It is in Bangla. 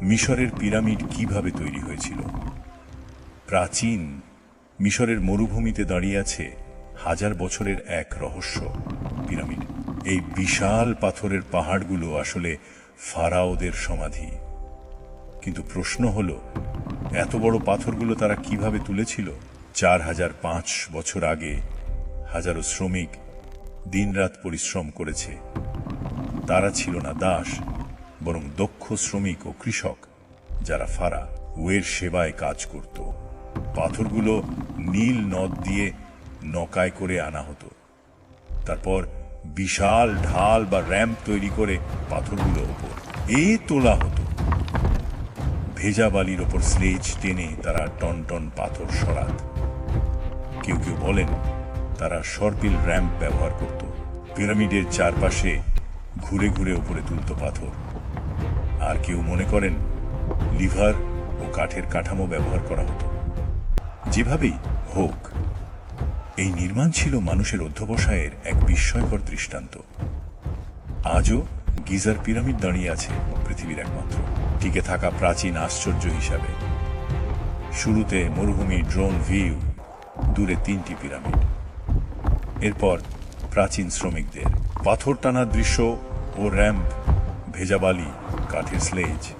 মিশরের পিরামিড কিভাবে তৈরি হয়েছিল। প্রাচীন মিশরের মরুভূমিতে দাঁড়িয়ে আছে হাজার বছরের এক রহস্য পিরামিড। এই বিশাল পাথরের পাহাড়গুলো আসলে ফারাওদের সমাধি। কিন্তু প্রশ্ন হলো, এত বড় পাথরগুলো তারা কিভাবে তুলেছিল? 4005 বছর আগে হাজারো শ্রমিক দিনরাত পরিশ্রম করেছে। তারা ছিল না দাস, বরং দক্ষ শ্রমিক ও কৃষক, যারা ফারাওয়ের সেবায় কাজ করত। পাথরগুলো নীল নদ দিয়ে নৌকায় করে আনা হতো। তারপর বিশাল ঢাল বা র্যাম্প তৈরি করে পাথরগুলো ওপর তোলা হতো। ভেজা বালির ওপর স্লেজ টেনে তারা টন টন পাথর সরাত। কেউ কেউ বলেন তারা সর্পিল র্যাম্প ব্যবহার করত। পিরামিডের চারপাশে ঘুরে ঘুরে উপরে তুলত পাথর। আর কেউ মনে করেন লিভার ও কাঠের কাঠামো ব্যবহার করা হতো। যেভাবেই হোক, এই নির্মাণ ছিল মানুষের অধ্যবসায়ের এক বিস্ময়কর দৃষ্টান্ত। আজও গিজার পিরামিড দাঁড়িয়ে আছে পৃথিবীর একমাত্র টিকে থাকা প্রাচীন আশ্চর্য হিসাবে। শুরুতে মরুভূমি, ড্রোন ভিউ, দূরে 3টি পিরামিড। এরপর প্রাচীন শ্রমিকদের পাথর টানার দৃশ্য ও র্যাম্প, ভেজা বালি, কাঠের স্লেজ।